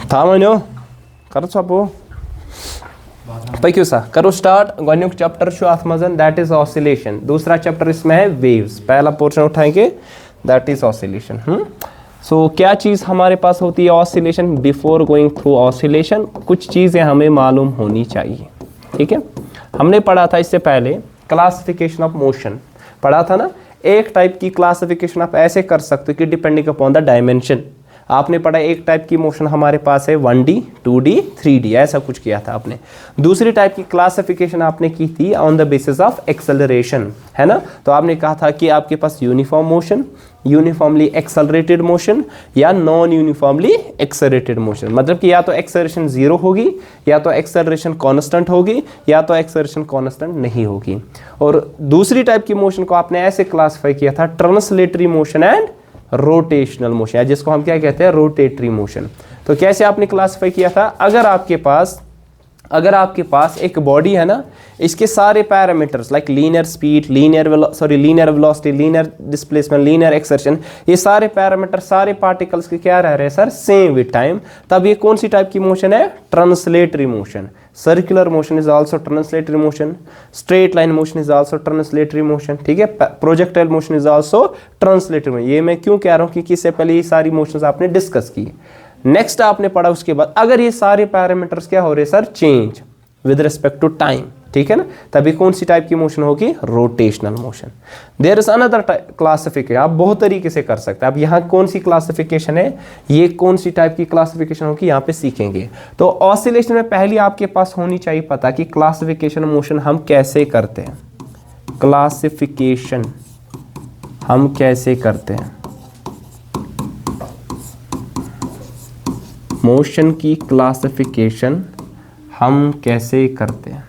थामो कर छपो पक्यू सा करो स्टार्ट। गोन्युक चैप्टर शो अथ मजन दैट इज ऑसिलेशन। दूसरा चैप्टर इसमें है वेव्स। पहला पोर्शन उठाएंगे दैट इज ऑसिलेशन। सो क्या चीज़ हमारे पास होती है oscillation? Before going through oscillation कुछ चीज़ें हमें मालूम होनी चाहिए। ठीक है, हमने पढ़ा था इससे पहले क्लासिफिकेशन ऑफ मोशन पढ़ा था ना। एक टाइप की क्लासिफिकेशन आप ऐसे कर सकते हो कि डिपेंडिंग अपॉन द डायमेंशन। आपने पढ़ा एक टाइप की मोशन हमारे पास है 1D 2D 3D ऐसा कुछ किया था आपने। दूसरी टाइप की क्लासिफिकेशन आपने की थी on the basis of acceleration, है ना। तो आपने कहा था कि आपके पास uniform motion, uniformly accelerated motion या नॉन यूनिफॉर्मली एक्सेलरेटेड मोशन। मतलब कि या तो एक्सेलरेशन 0 होगी या तो एक्सेलरेशन कांस्टेंट होगी या तो एक्सेलरेशन कांस्टेंट नहीं होगी। और दूसरी टाइप की मोशन को आपने ऐसे क्लासिफाई किया था translatory motion and rotational motion, जिसको हम क्या कहते हैं रोटेटरी मोशन। तो कैसे आपने क्लासिफाई किया था? अगर आपके पास एक बॉडी है ना, इसके सारे parameters like linear speed, linear velocity, linear displacement, linear exertion, ये सारे पैरामीटर सारे पार्टिकल्स के क्या रह रहे हैं सर? Same with time. तब ये कौन सी टाइप की मोशन है? Translatory motion. Circular motion is also translatory motion, straight line motion is also translatory motion. ठीक है, projectile motion is also translatory motion. ये मैं क्यों कह रहा हूँ? क्योंकि इससे पहले ये सारी मोशंस आपने डिस्कस की। नेक्स्ट आपने पढ़ा उसके बाद अगर ये सारे पैरामीटर्स क्या हो रहे हैं sir? Change with respect to time. ठीक है ना, तभी कौन सी टाइप की मोशन होगी? Rotational motion. There is another classification, आप बहुत तरीके से कर सकते हैं। अब यहाँ कौन सी क्लासिफिकेशन है, ये कौन सी टाइप की क्लासिफिकेशन होगी, यहाँ पे सीखेंगे। तो ऑसिलेशन में पहली आपके पास होनी चाहिए पता कि क्लासिफिकेशन मोशन हम कैसे करते हैं। क्लासिफिकेशन हम कैसे करते हैं, मोशन की क्लासिफिकेशन हम कैसे करते हैं।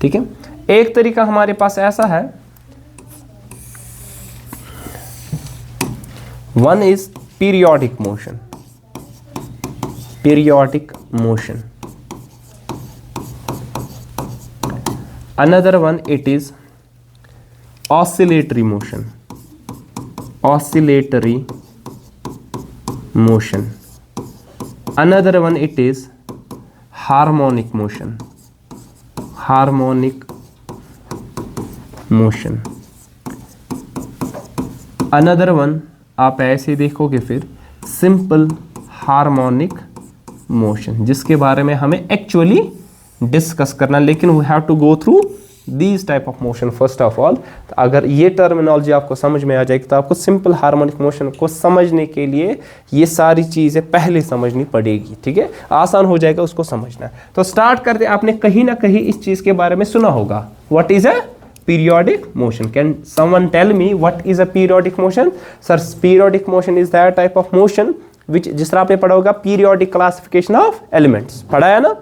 ठीक है, एक तरीका हमारे पास ऐसा है, one is periodic motion, periodic motion. Another one it is oscillatory motion, oscillatory motion. Another one it is harmonic motion, harmonic motion. Another one आप ऐसे देखोगे फिर simple harmonic motion, जिसके बारे में हमें एक्चुअली डिस्कस करना, लेकिन we have to go through these type of motion first of all। तो अगर ये टर्मिनोलॉजी आपको समझ में आ जाएगी तो आपको सिंपल हार्मोनिक मोशन को समझने के लिए ये सारी चीज़ें पहले समझनी पड़ेगी। ठीक है, आसान हो जाएगा उसको समझना। तो स्टार्ट करते, आपने कहीं ना कहीं इस चीज़ के बारे में सुना होगा, what is a periodic motion. Can someone tell me what is a periodic motion? Sir periodic motion is that type of motion which, जिस तरह आपने पढ़ा होगा पीरियोडिक क्लासिफिकेशन ऑफ एलिमेंट्स, पढ़ा है ना।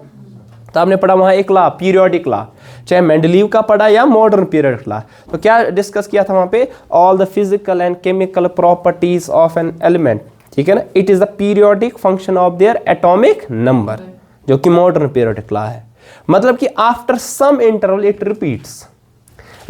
तो आपने पढ़ा वहाँ एक लॉ, पीरियोडिक लॉ, चाहे मेंडलीव का पढ़ा या मॉडर्न पीरियड लॉ। तो क्या डिस्कस किया था वहाँ पे? All the physical and chemical properties of an element. ठीक है ना, it is the periodic function of their atomic number, जो कि मॉडर्न पीरियोडिक लॉ है। मतलब कि after some interval it repeats.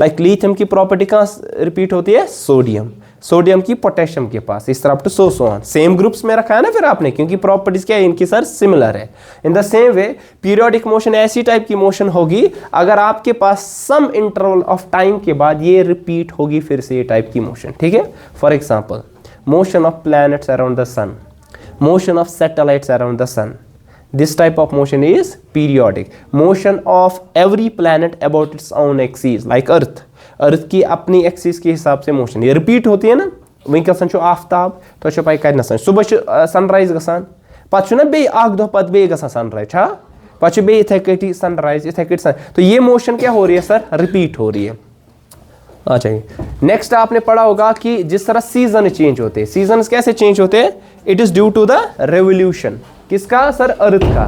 Like lithium की प्रॉपर्टी कहाँ रिपीट होती है? सोडियम, सोडियम की पोटेशियम के पास, इस तरह to so on. Same groups में रखा है ना फिर आपने, क्योंकि प्रॉपर्टीज क्या है इनकी सर? सिमिलर है। In the same way periodic motion ऐसी टाइप की मोशन होगी अगर आपके पास सम इंटरवल ऑफ टाइम के बाद ये रिपीट होगी फिर से ये टाइप की मोशन। ठीक है, for example motion of planets around the sun, motion of satellites around the sun, this type of motion is periodic. Motion of every planet about its own axis, like earth, अर्थ की अपनी axis के हिसाब से motion ये repeat होती है ना। वैंकसन आफ्ताब तो पाई कत सुबह सनराइज गसान पे ना बे दह पत् बे सनराइज हाँ पे बे इथे कटी सनराइज इथे कट सन। तो ये मोशन क्या हो रही है सर? रिपीट हो रही है। अच्छा, नेक्स्ट आपने पढ़ा होगा कि जिस तरह सीजन चेंज होते हैं, सीजन कैसे चेंज होते हैं? It is due to the revolution. किसका सर? अर्थ का।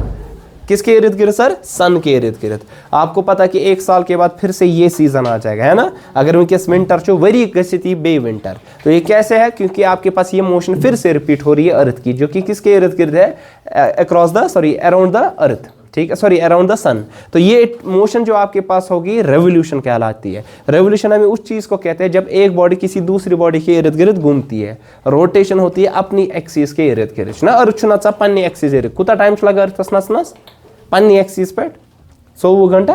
किसके इर्द गिर्द सर? सन के इर्द गिर्द। आपको पता कि एक साल के बाद फिर से ये सीजन आ जाएगा, है ना। अगर उनकेस विंटर चो वरी गति बे विंटर, तो ये कैसे है? क्योंकि आपके पास ये मोशन फिर से रिपीट हो रही है अर्थ की, जो कि किसके इर्द गिर्द है? Across the around the earth. ठीक है, सॉरी अराउंड द सन। तो ये मोशन जो आपके पास होगी रेवोल्यूशन कहलाती है। रेवोल्यूशन हमें उस चीज़ को कहते हैं जब एक बॉडी किसी दूसरी बॉडी के इर्द गिर्द घूमती है। रोटेशन होती है अपनी एक्सिस के इर्द गिर्द ना, अर्थ चा पन्नी एक्सिस इर्द। कुछ टाइम लगा अर्थस नसनस पन्नी एक्सिस पे 24 घंटा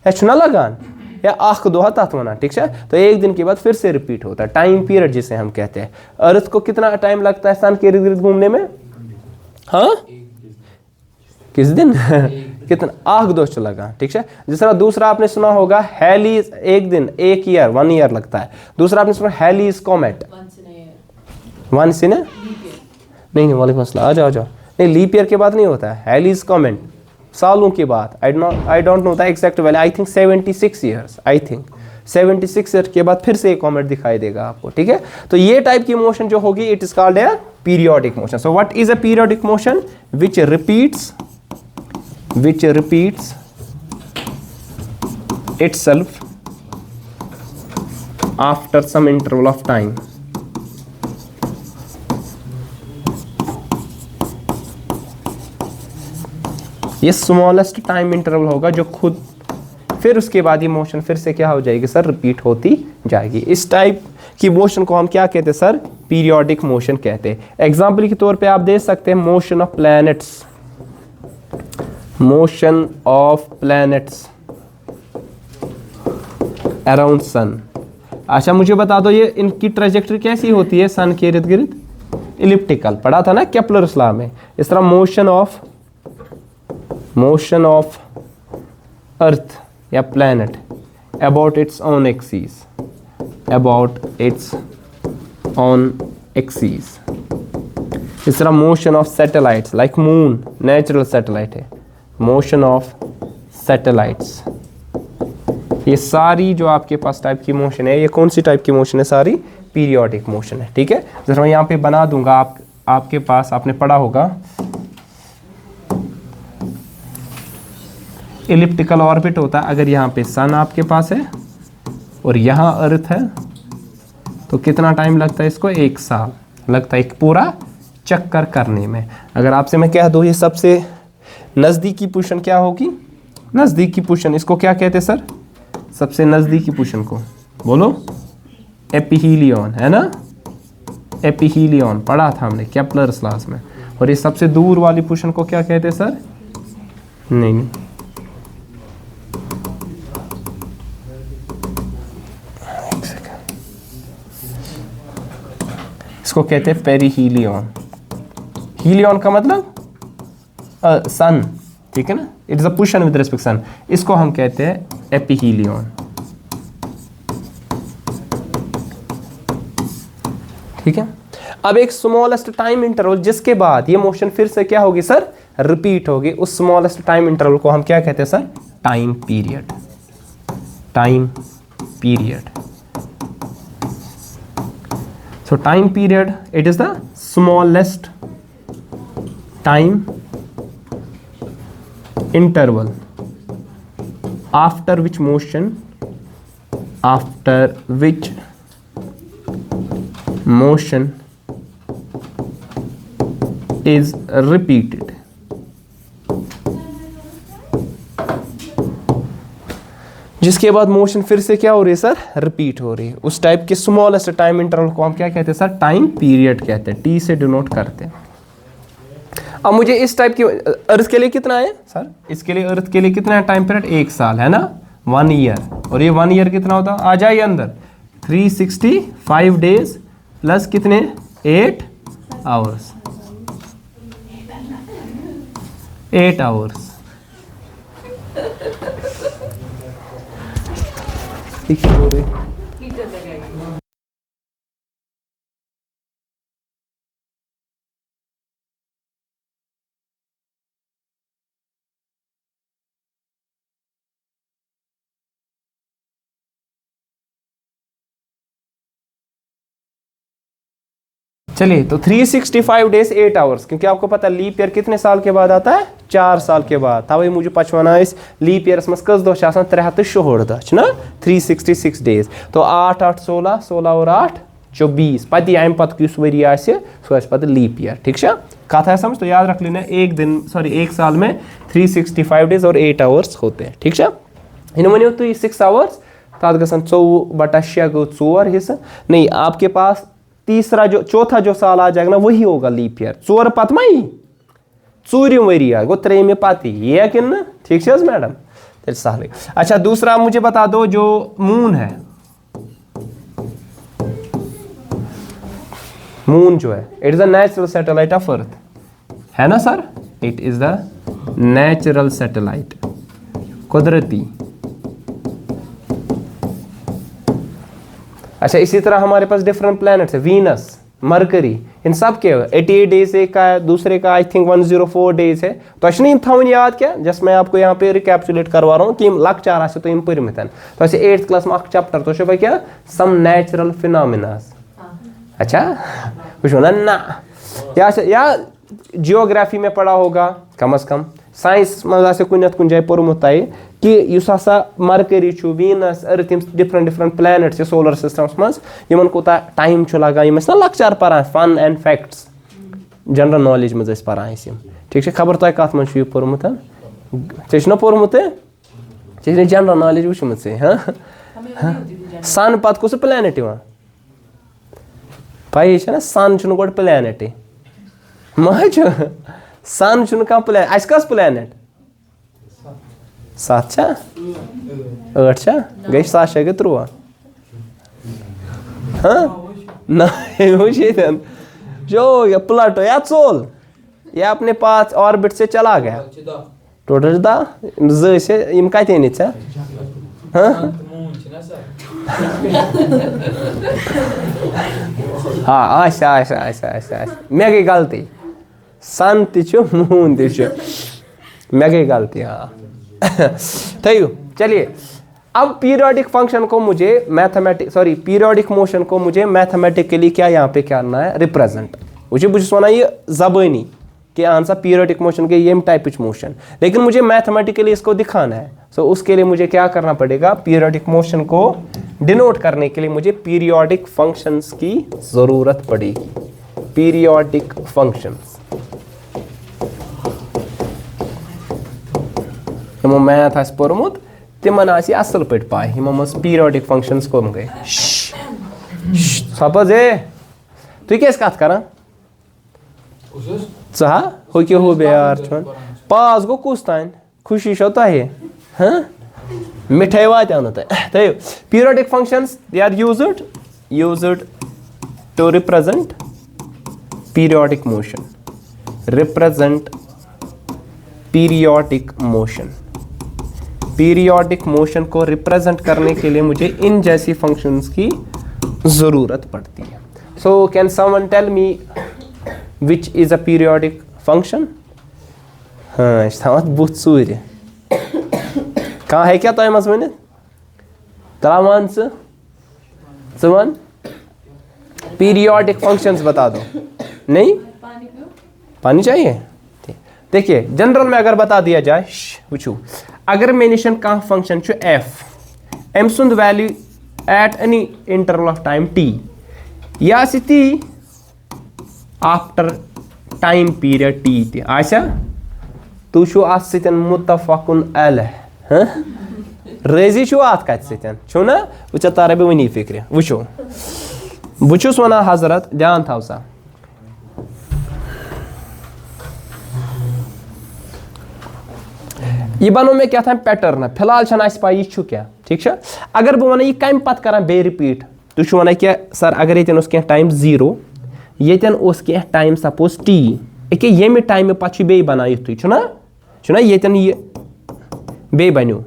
है लगान या आख दो तथ वन, ठीक है। तो एक दिन के बाद फिर से रिपीट होता है, टाइम पीरियड जिसे हम कहते हैं। अर्थ को कितना टाइम लगता है सन के इर्द गिर्द घूमने में? हाँ, किस दिन कितना आख दो लगा, ठीक है। जिस तरह दूसरा आपने सुना होगा हेलीज, एक दिन, एक ईयर, 1 ईयर लगता है। दूसरा आपने सुना हेलीज कॉमेट, वंस इन नहीं वालेकुम अस्सलाम, आ जाओ नहीं, लीप ईयर के बाद नहीं होता है, हेलीज कॉमेट सालों के बाद। I don't know the exact value, I think 76 years, I think 76 year के बाद फिर से एक कॉमेट दिखाई देगा आपको, ठीक है। तो ये टाइप की मोशन जो होगी it is called a periodic motion. So what is a periodic motion? Which repeats itself after some interval of time। ये स्मॉलेस्ट टाइम इंटरवल होगा जो खुद, फिर उसके बाद ये मोशन फिर से क्या हो जाएगी सर? रिपीट होती जाएगी। इस टाइप की मोशन को हम क्या कहते हैं सर? पीरियोडिक मोशन कहते हैं। एग्जाम्पल के तौर पे आप दे सकते हैं motion of planets, motion of planets around sun. अच्छा मुझे बता दो ये इनकी ट्रेजेक्टरी कैसी होती है सन के इर्द गिर्द? इलिप्टिकल, पढ़ा था ना केपलर्स लॉ में। इस तरह मोशन ऑफ अर्थ या planet about its own axis, about its own axis. इस तरह motion of satellites like moon, natural satellite है, मोशन ऑफ सैटेलाइट्स। ये सारी जो आपके पास टाइप की मोशन है, ये कौन सी टाइप की मोशन है? सारी पीरियोडिक मोशन है, ठीक है। जरा मैं यहाँ पे बना दूंगा, आपके पास आपने पढ़ा होगा इलिप्टिकल ऑर्बिट होता है। अगर यहाँ पे सन आपके पास है और यहाँ अर्थ है तो कितना टाइम लगता है इसको? 1 साल लगता है एक पूरा चक्कर करने में। अगर आपसे मैं कह दूँ ये सबसे नज़दीकी पोजीशन क्या होगी? नज़दीकी पोजीशन इसको क्या कहते हैं सर? सबसे नज़दीकी पोजीशन को बोलो एपिहीलियन, है ना? एपिहीलियन पढ़ा था हमने केपलर्स क्लास में। और ये सबसे दूर वाली पोजीशन को क्या कहते हैं सर? नहीं, इसको कहते हैं पेरीहीलियन। हीलियन का मतलब सन, ठीक है ना? It is a position with respect sun. इसको हम कहते हैं एपिहीलियन, ठीक है। अब एक स्मॉलेस्ट टाइम इंटरवल जिसके बाद ये मोशन फिर से क्या होगी सर? रिपीट होगी। उस स्मॉलेस्ट टाइम इंटरवल को हम क्या कहते हैं sir? Time period, time period. So time period, it is the smallest time interval after which motion is repeated। जिसके बाद मोशन फिर से क्या हो रही है सर? रिपीट हो रही है। उस टाइप के स्मॉलेस्ट टाइम इंटरवल को हम क्या कहते हैं सर? टाइम पीरियड कहते हैं, टी से डिनोट करते हैं। अब मुझे इस टाइप की अर्थ के लिए कितना है सर? इसके लिए अर्थ के लिए कितना है टाइम पीरियड? 1 साल, है ना? 1 ईयर। और ये 1 ईयर कितना होता है? आ जाइए अंदर, 365 डेज प्लस कितने? 8 आवर्स, 8 आवर्स। चलिए तो 365 डेज 8 आवर्स, क्योंकि आपको पता है लीप ईयर कितने साल के बाद आता है? 4 साल के बाद। तवे मुझे पचवाना इस लीप ईयरस मस कस दो 364 दह ना, 366 डेज। तो 8 8 16 16 और 8 24 पति अम पत किस वरी आसे सो आसे पत लीप ईयर, ठीक है। कहा था समझ, तो याद रख लेना एक साल में 365 डेज और 8 आवर्स होते हैं, ठीक है। इन वो तुम 6 आवर्स तथ गसन 24/6 गो 4 हिस्सा नहीं, आपके पास चौथा जो साल आ जाएगा ना वही होगा लीप ईयर। 4 पत मा यी 4 वरी गो 3 पत ये कि ना, ठीक है मैडम, तेल सहल। अच्छा दूसरा मुझे बता दो, जो मून है, मून जो है it is the natural satellite of earth, है ना sir, it is the natural satellite, कुदरती। अच्छा इसी तरह हमारे पास डिफरेंट प्लैनेट्स है, वीनस, मरकरी, इन सब के 88 डेज एक का है, दूसरे का आई थिंक 104 डेज है। तो अच्छे नहीं था याद क्या, जस्ट मैं आपको यहाँ पे रिकैप्चुलेट करवा रहा हूँ कि लक्चार तो इन पर्मित तो ऐसे 8th क्लास में चैप्टर तो क्या सम नेचुरल फिनोमिनास। अच्छा कुछ होना ना या जियोग्राफी में पढ़ा होगा कम अज कम, साइंस मजा से कुछ जाए पोर्मुत कि युस हसा Mercury Venus earth different planets solar systems मज यमन कोता टाइम लगा ना लक्चार पान fun and facts general knowledge मज पान, ठीक है। खबर तुम कत मज पोर्मुत ना पोर्मुत जनरल नॉलेज वुचमुत से, हाँ सन पत कुछ प्लैनेट पाई ना, सन गो प्लैनेट मज सन कह प्लैन अस कस प्लैनेट 7 8 गई 7 गई 3 हाँ ना जो ये प्लाटो या चोल ये अपने 5 ऑर्बिट से चला गया टोटल से यम कत अनित हाँ अच्छा मे गई गलती, सन मून मे गई गलती, हाँ थयू। चलिए अब पीरियोडिक फंक्शन को मुझे पीरियोडिक मोशन को मुझे मैथमेटिकली क्या यहाँ पे करना है, रिप्रेजेंट। मुझे वन ये जबानी कि आंसर पीरियोडिक मोशन के ये टाइप मोशन, लेकिन मुझे मैथमेटिकली इसको दिखाना है। सो उसके लिए मुझे क्या करना पड़ेगा, पीरियोडिक मोशन को डिनोट करने के लिए मुझे पीरियोडिक फंक्शंस की जरूरत पड़ेगी। पीरियोडिक फंक्शंस यमो मैथ आस पोर्मुत तिमन आसी असल पे पाए, यमो मज पीरियोडिक फंक्शंस कम गए। सपोज तु क्या कत कर हो बेयार छन पास गो कुस तान खुशी छो तहे, हाँ मिठाई वात तय। Periodic functions they are used to represent periodic motion, represent periodic motion. Periodic motion को रिप्रेजेंट करने के लिए मुझे इन जैसी फंक्शंस की जरूरत पड़ती है। So can someone tell me which is a periodic function? हाँ बुत सूर्य कहाँ है क्या तो मज वन तलावान वन पीरियोडिक फंक्शंस बता दो। नहीं पानी चाहिए, देखिए जनरल में अगर बता दिया जाए, वुचू अगर मे निशन कह फंक्शन एफ एम सुंद value at any interval of time T या ती आफ्टर टाइम पीरियड टी ती आशा तु अत सतन मुतफकुन अलैह, राजी छो अत कत सतन छो ना, वो तारा बे वनी फिक्र। वुचो बुचुस वना हजरत ध्यान थाव सा, ये बनो मैं क्या था पैटर्न फिलहाल पा यह क्या, ठीक है। अगर बह वन यह कम पत कर बे रिपीट, तु वन क्या सर अगर ये क्या टाइम 0 ये क्या टाइम सपोज टी अके ये टाइम पे बे बना युथ छुना ये बे बनो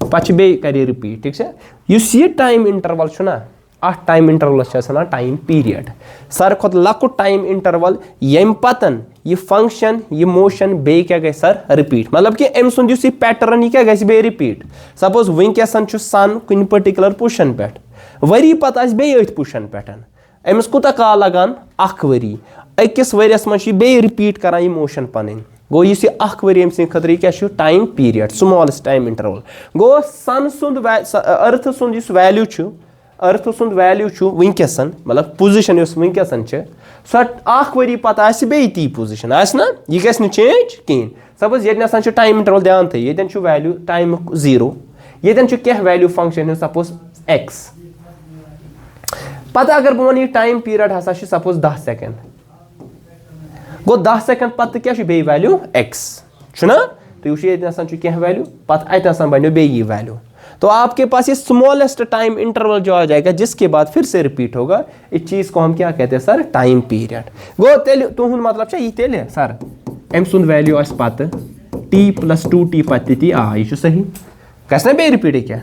पे बे कर रिपीट, ठीक है। इस ये टाइम इंटरवल छुना अत time interval time period, sir खुद लकुट टाइम इंटरवल यम पतन यह फंक्शन यह मोशन बे क्या गई सर रिपीट, मतलब कि अम सुंद यह पैटर्न यह क्या गई बे रिपीट। सपोज वनकसन सन कुन पर्टिकुलर पोजिशन पे वरी पत बे अथ पोजिशन पे अमिस कूता काल लगान 1 वरी, अकिस वरियस मज बे रिपीट करान यह मोशन पन गो इस 1 वरी अम सर क्या time period smallest time interval गो सन सुंद अर्थ सुंद वैल्यू अर्थ सुंद वैल्यू छु वंकसन मतलब पोजीशन यस वंकसन छ सो आख वरी पता आसि बे ती पोजीशन आस ना ये गस न चेंज कहीं सपोज ये नसन छु टाइम इंटरवल ध्यान थे ये छु वैल्यू टाइम 0 ये छु क्या वैल्यू फंक्शन सपोज x पता अगर बह वन टाइम पीरियड हसा सपोज 10 सेकंड गो 10 सेकंड पत्त क्या बे वैल्यू x छुना तो ये क्या वैल्यू पत अत बनो बे ये वैल्यू तो आपके पास ये स्मॉलेस्ट टाइम इंटरवल जो आ जाएगा जिसके बाद फिर से रिपीट होगा इस चीज को हम क्या कहते हैं सर टाइम पीरियड गो तेल तुहन मतलब ये तेल सर अम सुंद वैल्यू आस पत t + 2t पत ती यह सही गस ना बे रिपीट क्या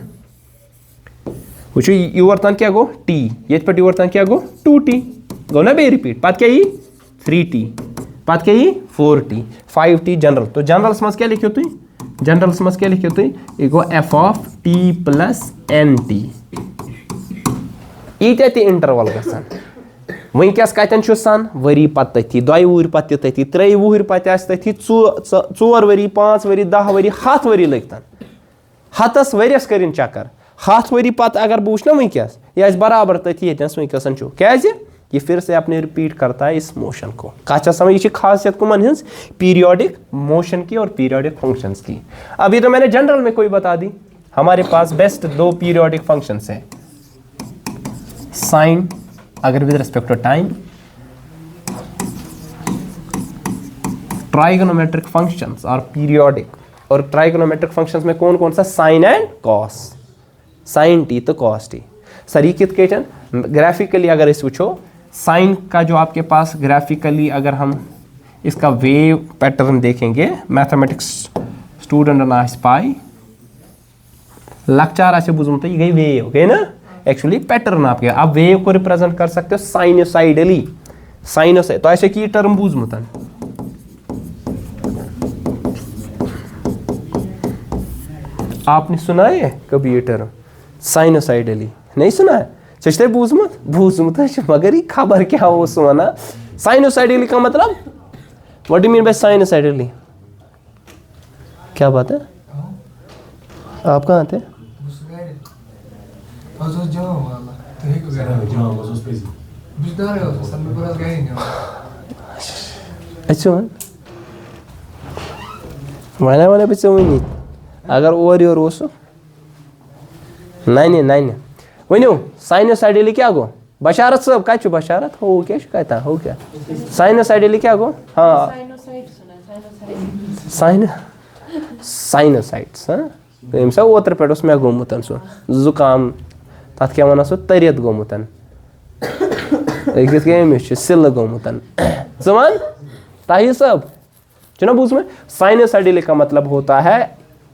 वो योर तन क्या गो t ये पे योर तन क्या गो 2t गो ना बे रिपीट पत क्या 3t पत क्या 4t 5t जनरल तो जनरल्स मज क्या लिखो तुम जनरल्स मज क्या लिखो तुम यह गो f(t + nt) यीत्या ते इंटरवल गसान वनकस कतन सन वरी पत तथी 2 वुहर पत तथी 3 वुहर पत तथी 4 वरी 5 वरी 10 वरी 7 वरी लगतन 7 वरियस करिन चक्कर 7 वरी पत अगर बह वुच ना वनकस यह बराबर तथी यस वनकसन क्या ये फिर से अपने रिपीट करता है इस मोशन को कहा समझ ये खासियत कुमन हिंस पीरियोडिक मोशन की और पीरियोडिक फंक्शंस की। अभी तो मैंने जनरल में कोई बता दी हमारे पास बेस्ट 2 पीरियोडिक फंक्शंस है साइन अगर with respect to time trigonometric functions और पीरियोडिक और ट्राइगोनोमेट्रिक फंक्शंस में कौन कौन सा sine and cos sine T तो कॉस टी सर ये कित ग्राफिकली अगर इस वुचो साइन का जो आपके पास ग्राफिकली अगर हम इसका वेव पैटर्न देखेंगे मैथमेटिक्स स्टूडेंट आस पाई लक्चार आसे बुझुम तो ये गई वेव गई ना एक्चुअली पैटर्न आपके आप वेव को रिप्रेजेंट कर सकते हो साइनोसाइडली साइनोसाइड तो ऐसे की टर्म बुझमुतन आपने सुना है कभी ये टर्म साइनोसाइडली नहीं सुना है चेष्टे बूझमुत मगर ये खबर क्या हो सुना साइनोसाइडली का मतलब व्हाट डू मीन बाय साइनोसाइडली क्या बात है आप कहाँ थे अच्छा वन पे वन अगर और योर ओसो नाइन वनो साइनोसाइडली क्या गो बशारत सब कत बशारत हो क्या कहता हो क्या साइनोसाइडली क्या गो हाँ साइनोसाइड्स हाँ सब ओतर पे मे गोमुत सो जुकाम तथ क्या वन सो तरियत गोमुत अमिस सिल गोमुत वन ताही सब चुना बूझ में साइनोसाइडली का मतलब होता है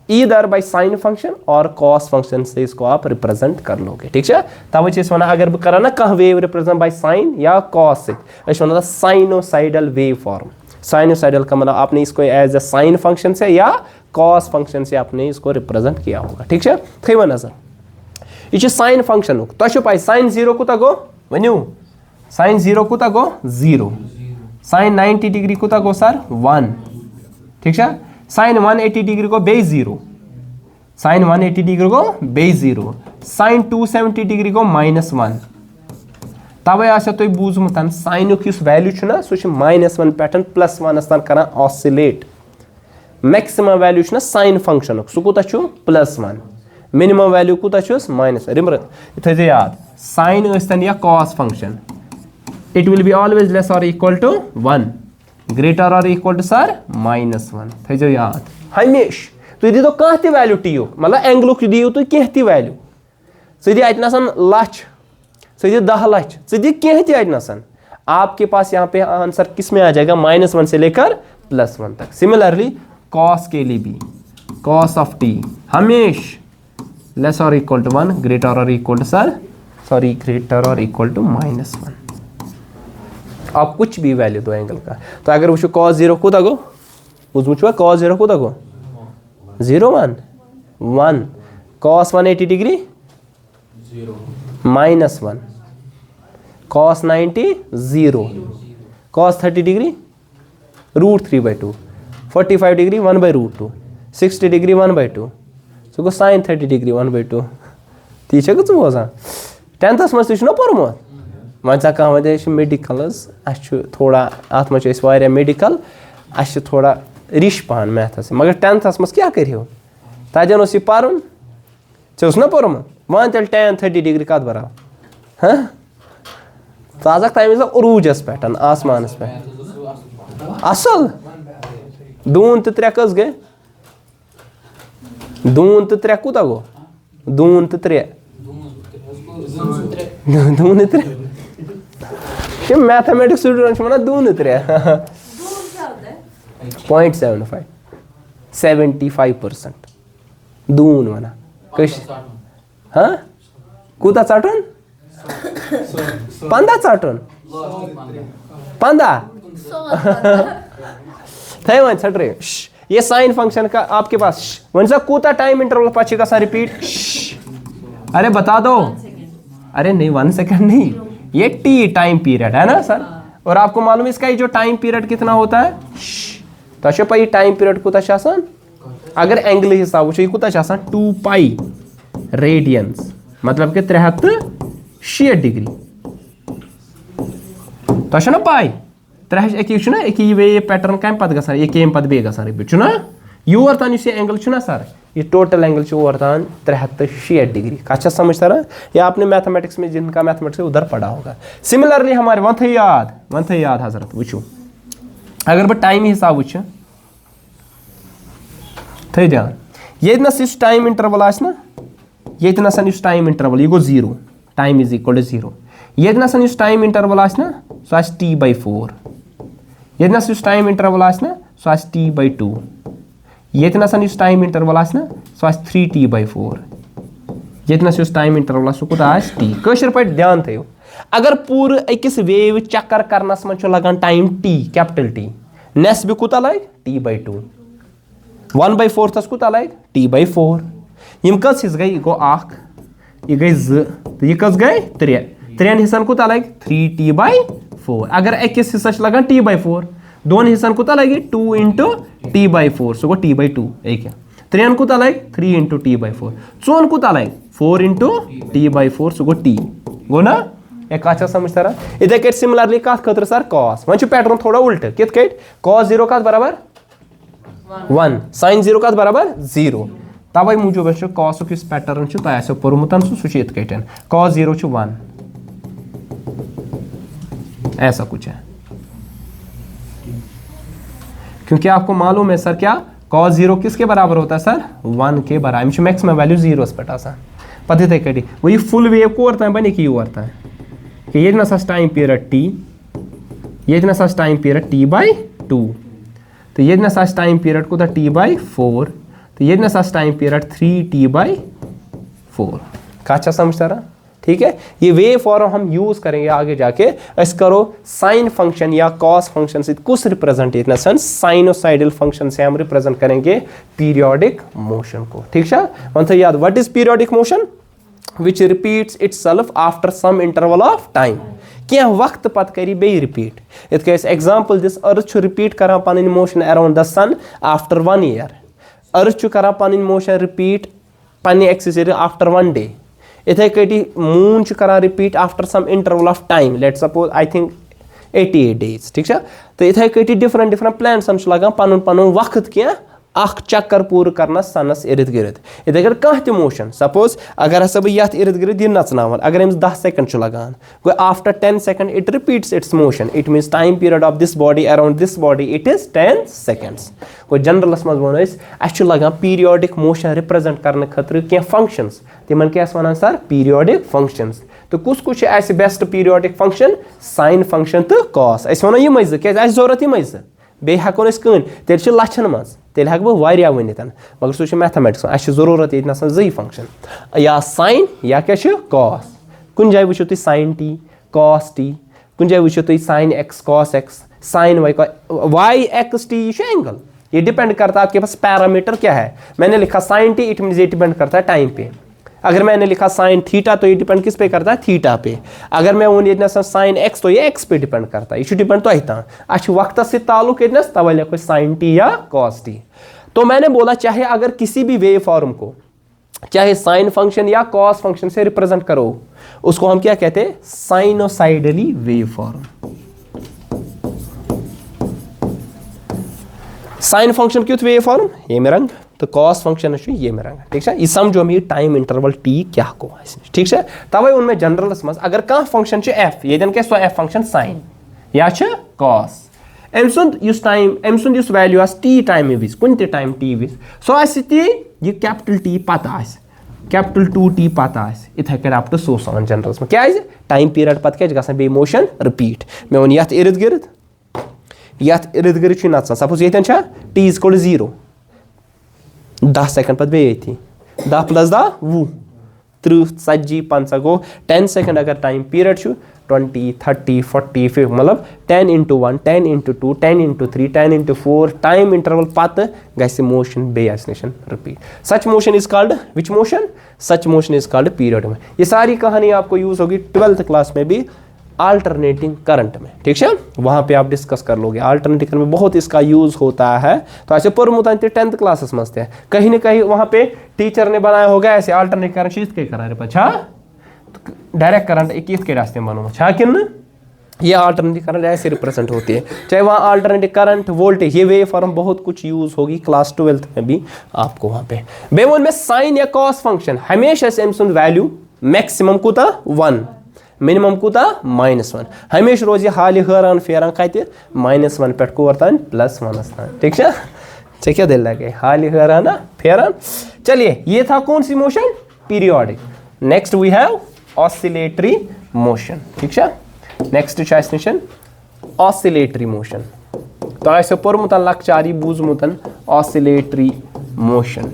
ईदर बाय साइन फंक्शन और कॉस फंक्शन से इसको आप रिप्रेजेंट कर लोगे ठीक है तवे वन अगर बह कर ना कह वेव रिप्रेजेंट बाय साइन या cos one sinusoidal wave form sinusoidal का मतलब आपने इसको एज ए साइन फंक्शन से या कॉस फंक्शन से आपने इसको रिप्रेजेंट किया होगा ठीक है थी वो नजर यह साइन फंक्शन तुम पाई साइन 0 कुत गो वनु साइन 0 कुत गो 0 साइन 90 डिग्री कुत गो सर 1 ठीक है साइन 180 डिग्री को बे 0 साइन 180 डिग्री को बे 0 साइन 270 डिग्री को -1 तवे आसे तुम बूझमुत साइनुक वैल्यू ना सह -1 पे +1 तन कर ऑसिलेट मैक्सिमम वैल्यू ना साइन फंक्शन सह कूत +1 मिनिमम वैल्यू कूत -1 रिमर थो याद साइन स्तन या cos function it will be always less और इक्वल टू 1 ग्रेटर और इक्वल टू सर -1 थो याद हमेश तुम दीदो कह ती वैल्यू टी मतलब एंगलुक दियो तुम कह ती वैल्यू दी अतन लच दी 10 लाख दी कह ती अतन आपके पास यहाँ पे आंसर किस में आ जाएगा -1 से लेकर +1 तक सिमिलरली कॉस के लिए भी कॉस ऑफ टी हमेश लेस और इक्वल टू 1 ग्रेटर और equal to sir sorry greater और इक्वल टू -1 आप कुछ भी वैल्यू दो एंगल का तो अगर वो कॉस 0 कूदा गो वो कॉस 0 कूदा गो 0 1 1 cos 180 degree -1 cos 90 0 cos 30 degree √3/2 45 degree 1/√2 60 degree 1/2 सो गो साइन 30 डिग्री 1/2 ती कुछ बोसा 10th मज तुम पोर्मुत वन सा कह वे मेडिकल थोड़ा अत मे मेडिकल थोड़ा रिश पहन मैथस मगर 10th मज क्या करो तजन यह पर्न ना पोर्मुत वन तेल 10-30 डिग्री कत बराबर हाँ ज़ तमें उरूजस पे आसमानस पे असल दून तो 3 कस गए दून तो 3 कूता गो दून तो 3 Doon 3 mathematics student one Doon 3 0.75 75% Doon one हाँ कूता चाटन 15 चाटन 15 थे वन छटे ये साइन फंक्शन का आपके पास वन सा कूता टाइम इंटरवल पाछे का सा रिपीट अरे बता दो अरे नहीं 1 सेकंड नहीं ये टी टाइम पीरियड है ना सर और आपको मालूम है इसका ये जो टाइम पीरियड कितना होता है तो पे टाइम पीरियड कूता शासन अगर एंगल हिसाब वो कूता शासन 2 पाई रेडियंस मतलब कि 360 डिग्री तो ना पाई 300 एक वे पैटर्न कम पे ग ये केम पे बे ग रिपीट ना योर तान एंगल ना सर ये टोटल एंगल ओर तान 360 डिग्री अच्छा समझ तरह या आपने मैथमेटिक्स में जिनका मैथमेटिक्स है उधर पढ़ा होगा सिमिलरली हमारे वन थे याद हजरत वो अगर बह टाइम हिसाब वो थे ध्यान ये टाइम इंटरवल ना ये टाइम इंटरवल यह गो 0 टाइम इज इक्वल टू 0 ये टाइम इंटरवल ना सो t/4 ये टाइम इंटरवल ना सो t/2 ये टाइम इंटरवल ना सो 3t/4 ये टाइम इंटरवल सो कूत टी कशर पे ध्यान थो अगर पूरे अकिस वेव चक्कर करनस मन लगान टाइम t कैपिटल T नेस भी कूत लग t/2 1/4 कूत लग t/4 यम कस हिस्स गई गो 1 यह गई 2 तो यह कस गई 3 हिस्सन कूत लग 3t/4 अगर अकिस हिस्सा लगान t/4 दोन हिस्सन कूत लगे 2 × t/4 सो गो t/2 एक 3 कूत लग 3 × t/4 4 कूत लग 4 × t/4 सो गो t गो ना एक अच्छा समझ तारा इधे के सिमिलरली कत खतर सर cos वन पैटर्न थोड़ा उल्ट कित कट cos 0 कत बराबर 1 sin 0 कत बराबर 0 तवे मूजूब cos इस पैटर्न तह पोर्मुत सह इत कटन cos 0 1 ऐसा कुछ है क्योंकि आपको मालूम है सर क्या cos 0 किसके बराबर होता है सर 1 के बराबर मैक्सिमम वैल्यू 0 पे पता थे कटी वही फुल वेव को ओरता है बने कि ओरता है कि ये टाइम पीरियड t ये टाइम पीरियड t/2 तो ये टाइम पीरियड को t/4 तो ये टाइम पीरियड 3t/4 का अच्छा समझता रहा ठीक है ये वे फॉर्म हम यूज करेंगे आगे जाके इस करो साइन फंक्शन या कॉस फंक्शन से कुछ रिप्रेजेंट इतना साइनोसाइडल फंक्शन से हम रिप्रेजेंट करेंगे पीरियोडिक मोशन को ठीक है वन तो याद what is periodic motion which repeats itself after some interval of time क्या वक्त पत करी बे repeat it example this earth repeat करान पन motion around the sun after 1 year earth करान पन मोशन रिपीट पन्ने एक्सिस आफ्टर 1 day इथे कटी मून करान repeat after some interval of time let suppose I think 88 days ठीक है तो इथे कटी डिफरेंट प्लानट्स लगान पन पन वक्त क्या चक्कर पूर करना सनस इर्द गिर्द इथे कह मोशन सपोज अगर हसा बह इर्द गिर्द यह नचनावन अगर अम्स 10 सेकंड लगान go after 10 second it repeats it's motion it means time period of this body around this body it is 10 seconds गो जनरलस मज वो अस लगान पीरियोडिक मोशन रिप्रेजेंट करने खतर क्या फंक्शंस तिमन क्या वन सर पीरियोडिक फंक्शंस तो कुछ best periodic function sine function तो कॉस अस वो यम क्या जरूरत यम बे हेको कन तेल लछन मज तेल हेक बह वारिया वनित मगर सह मैथमेटिक्स अस जरूरत ये जी फंक्शन या साइन या क्या कॉस कुन जाए वो तुम साइन टी कॉस टी कुन जाए वो तुम sine X cos X sine Y X T ये एंगल ये डिपेंड करता है आपके पास पैरामीटर क्या है मैंने लिखा साइन टी इट मीन ये डिपेंड करता है टाइम पे अगर मैंने लिखा साइन थीटा तो ये डिपेंड किस पे करता है थीटा पे अगर मैं वो साइन एक्स तो ये एक्स पे डिपेंड करता है ये डिपेंड तो तान अच्छे वक्त से ताल्लुक तवे लिखो साइन टी या कॉस टी तो मैंने बोला चाहे अगर किसी भी वेव फॉर्म को चाहे साइन फंक्शन या कॉस फंक्शन से रिप्रेजेंट करो, उसको हम क्या कहते हैं, साइनोसाइडली वेव फॉर्म। साइन फंक्शन क्यों वेव फॉर्म ये में रंग, तो कॉस फंक्शन ये में रंग, ठीक है। ये समझो मे टाइम इंटरवल टी क्या को, ठीक है। तवे उनमें जनरलस मज अगर कह फंक्शन एफ ये क्या सो एफ फंक्शन साइन या कॉस, अम सुंद वैल्यू टी टाइम विज कुन टाइम टी विज सो ये कैपिटल टी पता कैपिटल 2T पता इथे कर अप टू सो सन जनरल्स में क्या टाइम पीरियड पत क्या गसान बे मोशन रिपीट। मे वो ये इर्द गिर्द नचान सपोज ये टी इज इक्वल 0 10 सेकंड पत बे 10 + 10 20 30 40 50 गो 10 सेकंड अगर टाइम पीरियड 20 30 40 50 मतलब 10 × 1 10 × 2 10 × 3 10 × 4 टाइम इंटरवल पत गि motion base Neesham repeat. Such motion is called which motion, such motion is called period में। ये सारी कहानी आपको यूज होगी 12th क्लास में भी अल्टरनेटिंग करंट में, ठीक है। वहां पे आप डिस्कस कर लोगे अल्टरनेटिंग करंट में बहुत इसका यूज होता है। तो ऐसे पुरमुत 10th क्लासेस मस्त है कहीं ना कहीं वहां पे टीचर ने बनाया होगा ऐसे अल्टरनेटिंग करंट चीज के करा पछा डायरेक्ट करंट एक के रास्ते में बनो छा कि ये अल्टरनेटिव करंट ऐसे रिप्रेजेंट होती है, चाहे वहाँ अल्टरनेटिव करंट वोल्टेज ये वेव फॉर्म बहुत कुछ यूज होगी क्लास 12th में भी आपको वहाँ पे। बेवन में साइन या कॉस फंक्शन हमेशा से वैल्यू मैक्सिमम कूता 1 मिनिमम कूता -1 हमेशा रोज हाल हरान फेरान कत -1 पे कोर तान +1 तान, ठीक है। चे क्या दिल लगे हाल हरान फेरान। चलिए ये था कौन सी motion, periodic. Next we have oscillatory motion, ठीक है। नेक्स्ट निशन ऑसिलेटरी मोशन। तो ऐसे पोर्मुत लक्चारी बूजमुत oscillatory motion.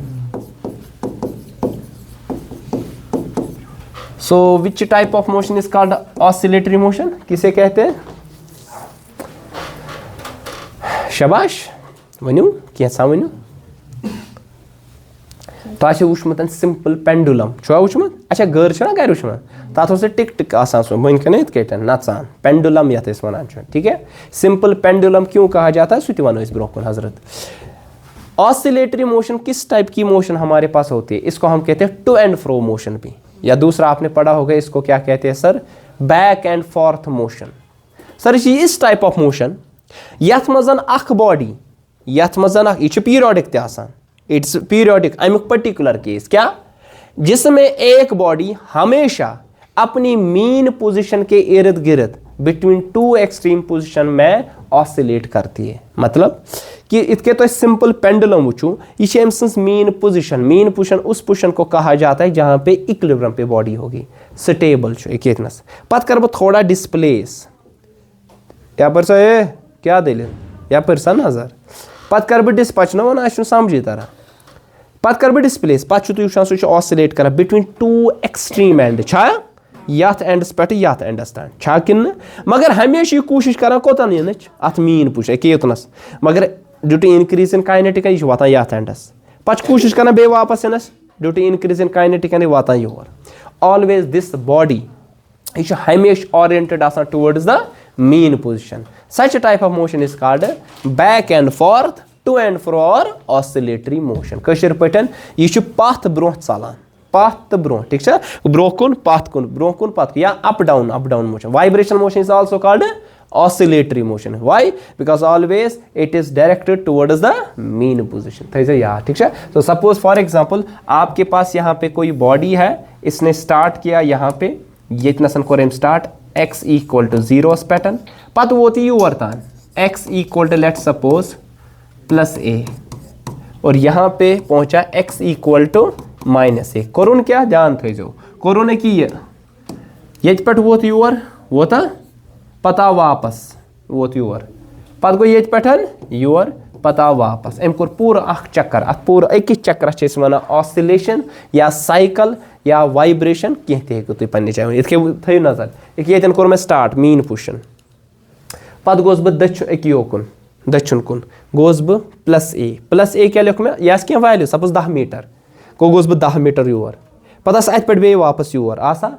So which type of motion is called oscillatory motion, किसे कहते हैं, शाबाश वनु कैसा वनु। तो वुचमुत सिंपल पेंडुलम छुआ वुचमुत, अच्छा गर छुना गर वुचमुत तथ टिक टिक आसान सो बन कन इत नचान पेंडुलम ये वन, ठीक है। सिंपल पेंडुलम क्यों कहा जाता है सो वन ब्रोह हजरत। ऑसिलेटरी मोशन किस टाइप की मोशन हमारे पास होती है, इसको हम कहते हैं टू एंड फ्रो मोशन भी, या दूसरा आपने पढ़ा होगा इसको क्या कहते हैं sir, back and forth motion. Sir ये इस टाइप ऑफ मोशन यथ मजन अख बॉडी यथ मजन यह पीरियोडिक ते आसान, इट्स पीरियोडिक अमुक पर्टिकुलर केस क्या, जिसमें एक बॉडी हमेशा अपनी मीन पोजीशन के इर्द गिर्द बिटवीन 2 एक्सट्रीम पोजीशन में ऑसिलेट करती है। मतलब कि इसके तो सिंपल पेंडुलम वुचू ये मीन पोजीशन उस पोजीशन को कहा जाता है जहां पे इक्विलिब्रियम पे बॉडी होगी स्टेबल इकनस पत कर बह थोड़ा डिस्प्लेस यपर सा क्या दिल यपर सा नजर पत कर बह पच ना वन समझी तरह पत कर बह डिस्प्लेस पे सह ऑसिलेट कर बिटवीन 2 एक्सट्रीम एंड छा यथ एंडस पे यथ एंडस तान छा कि मगर हमेशा यह कोशिश कर कोतन इन अत मीन पुश एतनस मगर due to increase in kinetic यह वातान यथ एंडस पे कोशिश कर बे वापस इनस due to increase in kinetic वातान योर। ऑलवेज दिस बॉडी यह हमेशा oriented towards the mean position. Such type of motion is called back and forth to and fro और ऑसिलेटरी मोशन। कशर पटन यह पथ ब्रोह चलान पथ ब्रोह, ठीक है, ब्रोह कुन पथ कुन ब्रोह कुन पथ या up down motion. Vibration motion is also called oscillatory motion. Why? Because always it is directed towards the mean position. ठीक है। So suppose for example आपके पास यहाँ पे कोई बॉडी है, इसने स्टार्ट किया यहाँ पे ये इतना सन कोरेम start x equal to 0 pattern पत वो थी यू वर्तान x equal to let's suppose +a और यहाँ पे पहुंचा x equal to -a कोरोन क्या ध्यान थे जो कोरोन की ये पट वो थी यूर वो था पता वापस वो योर पत गो ये पे योर पता वापस अम कोर पूरा अख चक्कर अत पूरा अकिस चक्कर वन ऑसिलेशन या साइकिल या वाइब्रेशन कह तुम पे जाए थो नजर ये कोर मैं स्टार्ट मीन पोजिशन पत गोस बह यो कुन दक्षिण कुन गोस बह +a क्या लिख मैं यह क्या वैल्यू सपोज 10 मीटर को गोस बह 10 मीटर योर पत अत पे वापस योर आसा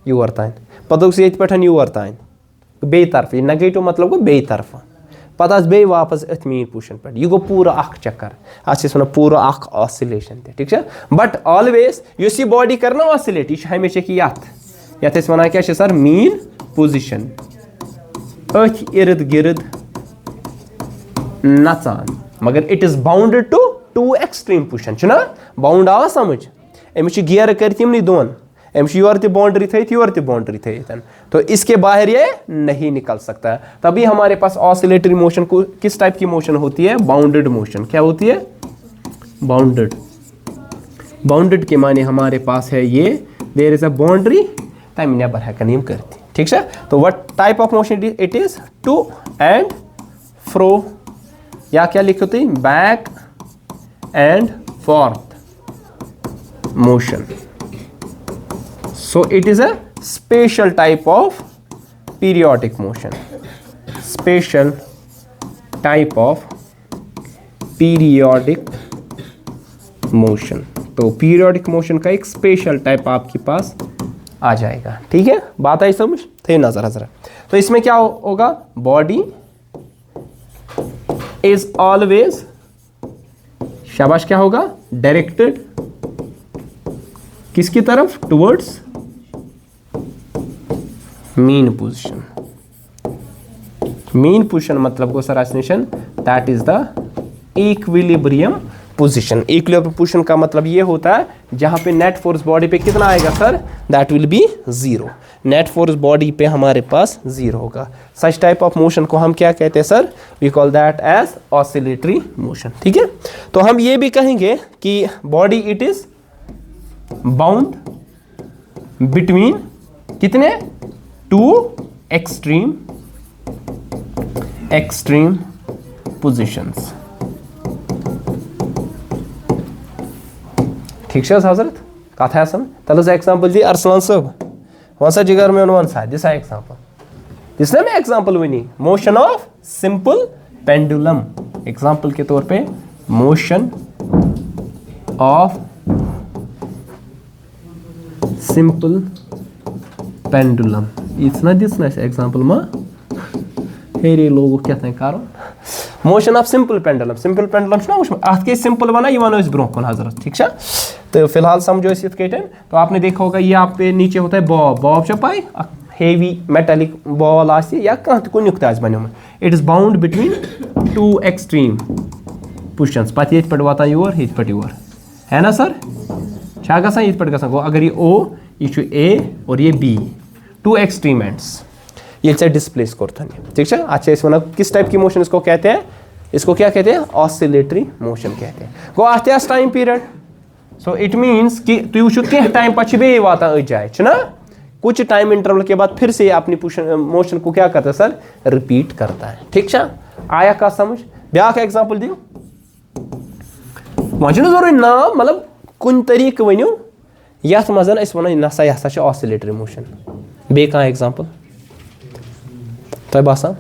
योर तान पत ये पे योर तान बे तरफ नेगेटिव मतलब गो बे तरफ पता बे वापस अथ मीन पोजिशन पे यह गो पूरा अख चक्कर अस वन पूरा अख ऑसिलेशन ठीक है बट ऑलवेज युस यह बॉडी कर ना ऑसिलेट यह हमेशा कि यथ वन क्या सर मीन पोजिशन अथ इर्द गिर्द नचान मगर it is bounded to two extreme position ना बाउंड आवा समझ अमिस गियर कर तमन दोन अमिस योर त बाउंड्री थी योर त बाउंड्री थी तो इसके बाहर ये नहीं निकल सकता है तभी हमारे पास ऑसिलेटरी मोशन को किस टाइप की मोशन होती है बाउंडेड मोशन क्या होती है बाउंडेड बाउंडेड के माने हमारे पास है ये देयर इज अ बाउंड्री तम नबर हेकन यम करती ठीक है तो what type of motion it is to and fro या क्या लिखो तुम back and forth motion so it is a special type of periodic motion special type of periodic motion तो periodic motion का एक special type आपके पास आ जाएगा ठीक है बात आई समझ थे नजर हजरा तो इसमें क्या होगा बॉडी इज ऑलवेज शाबाश क्या होगा डायरेक्टेड किसकी तरफ towards mean position mean position मतलब को सर एसनेशन that is the equilibrium position equilibrium position का मतलब ये होता है जहां पे नेट फोर्स बॉडी पे कितना आएगा sir that will be zero net force body पे हमारे पास जीरो होगा सच टाइप ऑफ मोशन को हम क्या कहते हैं sir we call that as oscillatory motion ठीक है तो हम ये भी कहेंगे कि body it is bound between कितने टू एक्सट्रीम पोजिशंस ठीक है हजरत कथ तल एग्जाम्पल दी अरसलान साहब वन सा जिगर में वन सा दिस एग्जाम्पल दिस ना मैं example Vani motion of simple pendulum example के तौर पे मोशन ऑफ सिंपल पेंडुलम इतना दिसना एग्जाम्पल मा हेरे लोगों क्या करो मोशन ऑफ सिंपल पेंडुलम ना वो अत सिंपल वन यह वन ब्रो कुन हजरत ठीक है तो फिलहाल समझो इस तो आपने देखा होगा ये आप पे नीचे होता है बॉब पाई हेवी मेटेलिक बॉल या कुछ बनोमुत it is bound between two extreme positions पे ये वातान योर ये योर है ना सर गा ये गो अगर ये ओ ये ए और ये बी टू एक्सट्रीम एंड्स ये डिस्प्लेस कोर्थन ठीक है अच्छा इस वन किस टाइप की मोशन इसको कहते हैं इसको क्या कहते हैं ऑसिलेटरी मोशन कहते हैं गो अत time period so it means कि तुम वो कह टाइम पे बे वातान अ जाए ना कुछ टाइम इंटरवल के बाद फिर से अपनी मोशन को क्या करता है सर रिपीट करता है ठीक है आया का समझ ब्या एग्जाम्पल दियो वह जरूरी नाम मतलब कुन तरीक वनो यथ मज वन नसा यह हसा ऑसिलेटरी मोशन बे कह एग्जाम्पल तो बसान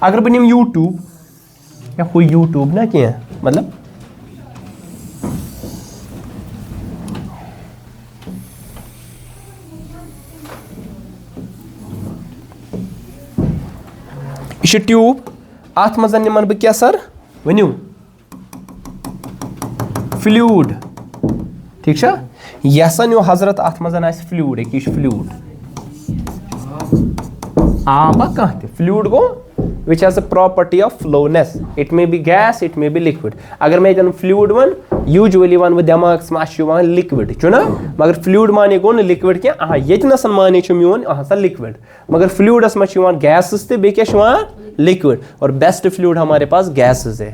अगर बह निम यूट्यूब या हु यूट्यूब ना क्या मतलब यह ट्यूब अत मज निमन बह क्या सर वनु फ्लूड ठीक है यह नो हजरत अत मज फ्लूड यह फ्लूड आबा कह फ्लूड गो which has a property of flowness it may be gas it may be liquid अगर मैं ये फ्लूड वन यूजुअली वन दिमाग मह लिक्विड चु ना मगर फ्लूड माने गो लिक्विड क्या ये माने मोन सा लिक्विड मगर फ्लूडस मज गैसेस ते क्या लिक्विड और बेस्ट फ्लूड हमारे पास गैसेस है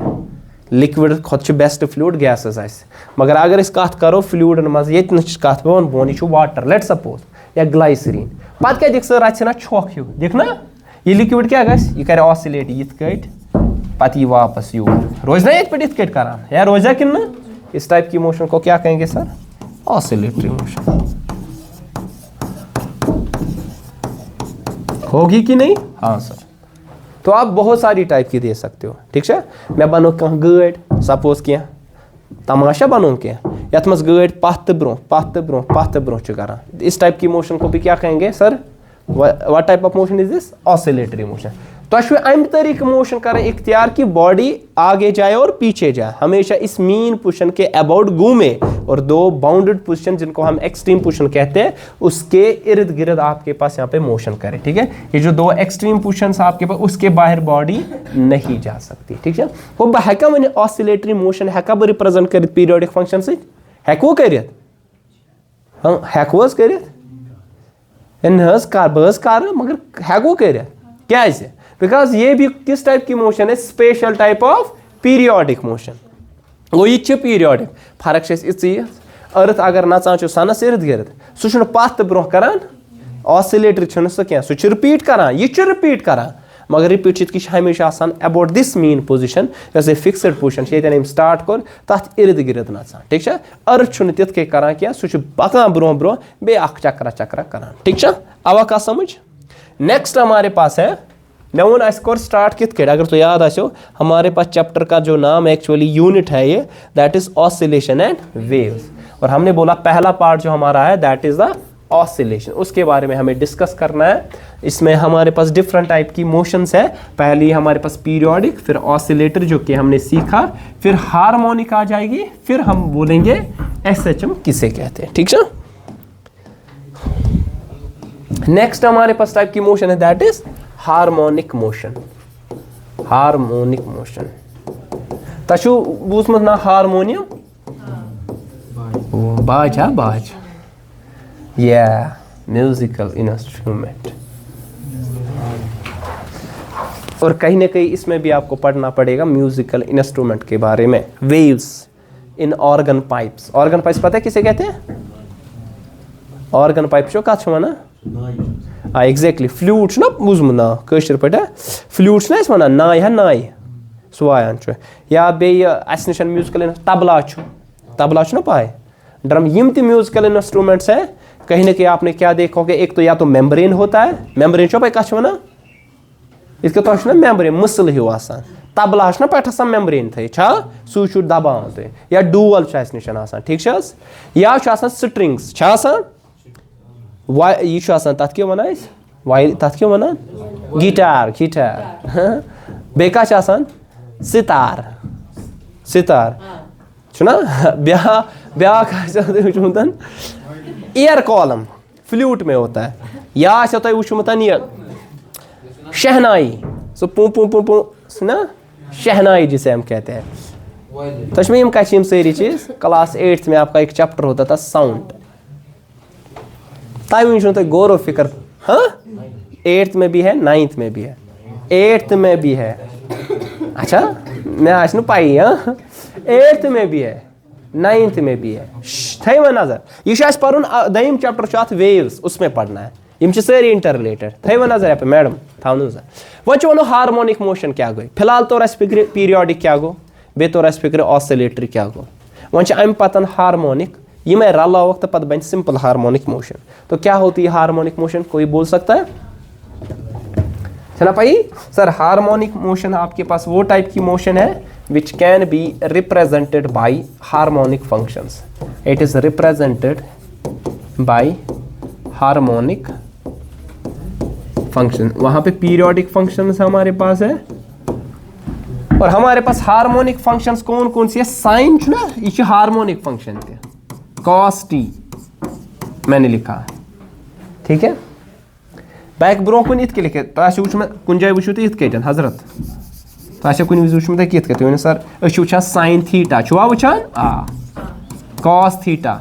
लिक्विड खुद बेस्ट फ्लूड गैसेस मगर अगर इस कत करो फ्लूडन मज ये कत पे बोन यह वाटर लेट सपोज या ग्लाइसरीन पत क्या दिख सर रहा छोक हिव दिख ना ये लिक्विड क्या यह कर ऑसिलेट यिथ कट पत यह वापस यूर रोज ना ये पे कर या रोजा कि ना इस टाइप की मोशन को क्या कहेंगे सर ऑसिलेटरी मोशन होगी कि नहीं हाँ सर तो आप बहुत सारी टाइप की दे सकते हो ठीक है मैं बनो कह गाड़ सपोज क्या तमाशा बनो क्या यथ मज गाड़ पथ ब्रो कर इस टाइप की मोशन को भी क्या कहेंगे sir what type of motion is this oscillatory motion तो अम तरीके मोशन कर इख्तियार की बॉडी आगे जाए और पीछे जाए, हमेशा इस मीन पोजीशन के अबाउट घूमे, और दो बाउंडेड पोजीशन जिनको हम एक्सट्रीम पोजीशन कहते हैं उसके इर्द गिर्द आपके पास यहाँ पे मोशन करे। ठीक है, ये जो दो एक्सट्रीम पोजीशंस आपके पास उसके बाहर बॉडी नहीं जा सकती। ठीक है, वो हेका वन ऑसिलेटरी मोशन हेका बह रिप्रेजेंट कर पीरियोडिक फंक्शन से हेको कर हेको कर मगर हेको कर क्या, बिकॉज ये भी किस टाइप की मोशन है, special type of periodic motion. वो ये पीरियोडिक फर्क अर्थ अगर नचान सनस इर्द गिर्द सह पथ तो ब्रोह करान, ऑसिलेटर सह क्या सह रिपीट करान, यह रिपीट करान, मगर रिपीट हमेशा आसान अबाउट दिस मीन पोजिशन जैसे फिक्सड पोजिशन ये स्टार्ट कर तथ इर्द गिर्द नचान। ठीक है, अर्थ तिथ कह करान क्या सह पकान ब्रोह ब्रोह बे चक्रा चक्रा करान। ठीक है, आवा का समझ। नेक्स्ट हमारे पास है मैं वो कोर स्टार्ट कित के, अगर तो याद आसो हमारे पास चैप्टर का जो नाम एक्चुअली यूनिट है ये that is oscillation and waves, और हमने बोला पहला पार्ट जो हमारा है दैट इज द ऑसिलेशन, उसके बारे में हमें डिस्कस करना है। इसमें हमारे पास डिफरेंट टाइप की मोशंस है, पहली हमारे पास पीरियोडिक, फिर ऑसिलेटर जो कि हमने सीखा, फिर हार्मोनिक आ जाएगी, फिर हम बोलेंगे एसएचएम किसे कहते हैं। ठीक है, नेक्स्ट हमारे पास टाइप की मोशन है that is harmonic motion. Harmonic motion तशु बूझमुत ना हारमोनियम बाज, हाँ बाज, या म्यूजिकल इंस्ट्रूमेंट। और कहीं ना कहीं इसमें भी आपको पढ़ना पड़ेगा म्यूजिकल इंस्ट्रूमेंट के बारे में। Waves in organ pipes, organ pipes पता है किसे कहते हैं? ऑर्गन पाइप जो कत वना एग्जैक्टली फ्लूट ना बूझमुत ना कशर पे फ्लूट ना वना नाय है नाय सह वायान या बे निश म्यूजिकल तबला तबला ना पाए ड्रम, यम ति म्यूजिकल इंस्ट्रूमेंट्स है कहीं ना कहीं आपने क्या देखा होगा, एक तो या तो मेम्ब्रेन होता है, मेम्ब्रेन छो पे कछ वना इसके तो ना मेम्ब्रेन मसल हिव आसान, तबला ना पे मेम्ब्रेन थे सू दबान तुम, या डूअल निश ठीक या स्ट्रिंग्स यह तथ क्या वन तथ क्या वन गिटार गिटार बे सितार सितार ना ब्या एयर कॉलम फ्लूट में होता है, या वुचमुत ये शहनाई सो पू पू पू पू ना शहनाई जिसे हम कहते हैं। तो में कम सारी चीज क्लास 8th में आपका एक चैप्टर होता था साउंड, तय गौर फिक्र। हाँ 8th में भी है, 9th में भी है, 8th में भी है। अच्छा मैं आज न पाई, हाँ 8th में भी है, 9th में भी है। थे वो नजर यह पढ़ दम चैप्टर वेव्स, उसमें पढ़ना है, यम सारी इंटर रिलेटेड। थे वो नजर पे मैडम थो नजर। वो वनो हार्मोनिक मोशन क्या गई, फिलहाल तौर फिक्र पीरियोडिक क्या गो, बे तौर फिक्र ऑसिलेटरी क्या गो। वो अम पतन हार्मोनिक, ये मैं रलावक तो पत बन सिंपल हार्मोनिक मोशन। तो क्या होती है हार्मोनिक मोशन, कोई बोल सकता है? चला पाई सर, हार्मोनिक मोशन आपके पास वो टाइप की मोशन है which can be represented by harmonic functions. It is represented by harmonic function. वहाँ पे periodic functions हमारे पास है, और हमारे पास हार्मोनिक फंक्शंस कौन कौन सी है? साइन ना ये हार्मोनिक फंक्शन थे, cos t मैंने लिखा, ठीक है। बैक ब्रो कुन इत के लिखे तो कुन जाए वुचु तो इत के हजरत तो कुन विज वुचमुत कित के तो सर वुचान साइन थीटा छुआ वुचान कॉस थीटा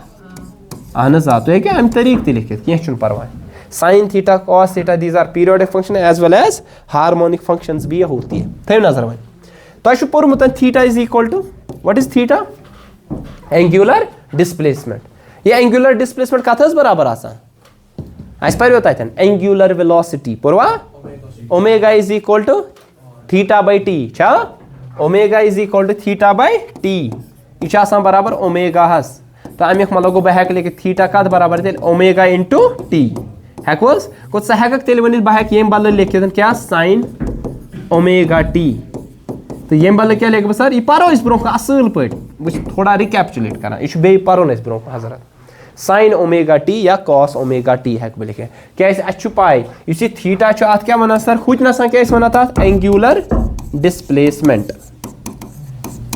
अहन आ तो क्या अम तरीक ते लिखित कह परवाह। Sine theta cos theta these are periodic function as well as harmonic functions भी होती है। थे नजर वन तो पोर्मुत theta is equal to what is theta? Angular displacement. ये एंगुलर डिस्प्लेसमेंट कथस बराबर आसान पर्व तथन एंगुलर वेलोसिटी पुरवा omega is equal to theta by t छा, omega is equal to theta by t यह बराबर ओमेगा हस। तो अमुक मतलब गो बह लिख थीटा कत बराबर तेल ओमेगा इंटू टी हेकोस गो हेक तेल वन बह ये बदल लिखित क्या साइन ओमेगा टी। तो ये बदल क्या लिख सर यह पो ब्रो असल पे थोड़ा रिकैप्चुलेट कर यह बे पो ब्रो हजरत sin ओमेगा टी या cos ओमेगा टी हेक बह लिखित क्या अच्छु पाई इस थीटा अत क्या वन सर हुत नसा क्या वन तथ एंगुलर डिस्प्लेसमेंट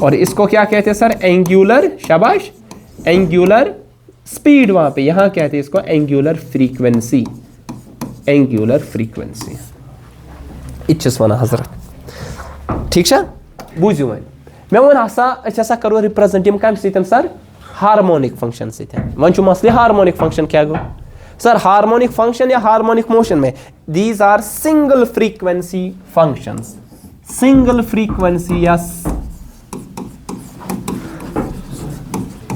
और इसको क्या कहते हैं सर एंगुलर शाबाश एंगुलर स्पीड वहां पे यहां कहते हैं इसको एंगुलर फ्रीक्वेंसी इच्छस वन हजरत ठीक है बूझू वन मे वन हसा करो रिप्रेजेंट कम सर हार्मोनिक फंक्शन वन मसले हार्मोनिक फंक्शन क्या गो सर हार्मोनिक फंक्शन या हार्मोनिक मोशन में these are single frequency functions single frequency या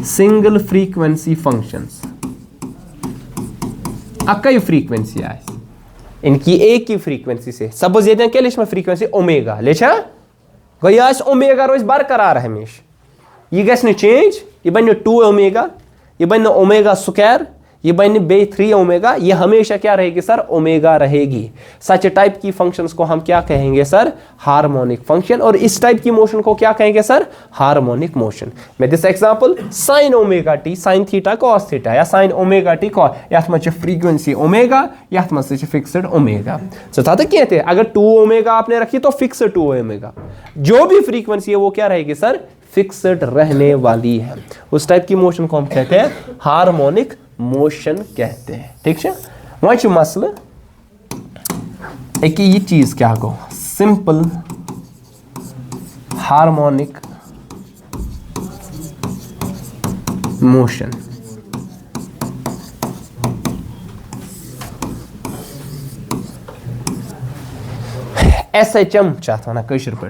सिंगल फ्रीक्वेंसी फंक्शंस अकई फ्रीक्वेंसी है इनकी एक ही फ्रीक्वेंसी से सपोज ये क्या लिख फ्रीक्वेंसी ओमेगा लिखा गो यह ओमेगा रोज बरकरार हमेशा यह गि चेंज यह बन 2 ओमेगा यह बन ओमेगा स्क्वायर यह बन बे 3 ओमेगा यह हमेशा क्या रहेगी सर ओमेगा रहेगी सच टाइप की फंक्शंस को हम क्या कहेंगे सर हार्मोनिक फंक्शन और इस टाइप की मोशन को क्या कहेंगे सर हार्मोनिक मोशन में this example sin omega T sin theta cos theta या sin ओमेगा टी cos यथ में फ्रीक्वेंसी ओमेगा यथ में फिक्स्ड ओमेगा सो था कहते अगर 2 ओमेगा आपने रखी तो फिक्स्ड 2 ओमेगा जो भी फ्रीक्वेंसी है वो क्या रहेगी सर फिक्स्ड रहने वाली है उस टाइप की मोशन को हम कहते हैं हार्मोनिक मोशन कहते हैं ठीक है वह मसल एक ये चीज क्या गो सिंपल हार्मोनिक मोशन SHM चाहता ना कशर पे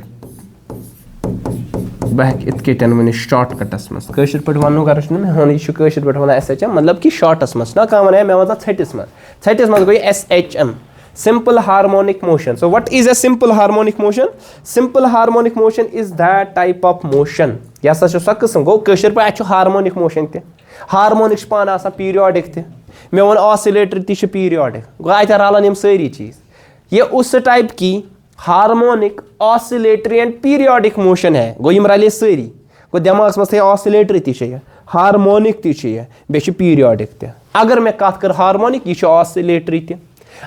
बह इत वन शॉर्टकटस मशर पे वन गर हन यह पे वन SHM मतलब कि शॉर्टस मज ना कह वन मे वन छटिस मज गई SHM simple harmonic motion. So what is a simple harmonic motion? Simple harmonic motion is that type of motion यह सो कस्म गो कशर पे हार्मोनिक मोशन ते हार्मोनिक पान पीरियोडिक ते मे वन ऑसिलेटर ती पीरियोडिक गो अत रलन यम सारी चीज ये उस टाइप की harmonic oscillatory and periodic motion है गो यम रले सारी गो दिमाग मज थे ऑसिलेटरी ती हार्मोनिक ती बे पीरियोडिक ते अगर मैं कत कर हार्मोनिक यह ऑसिलेटरी ते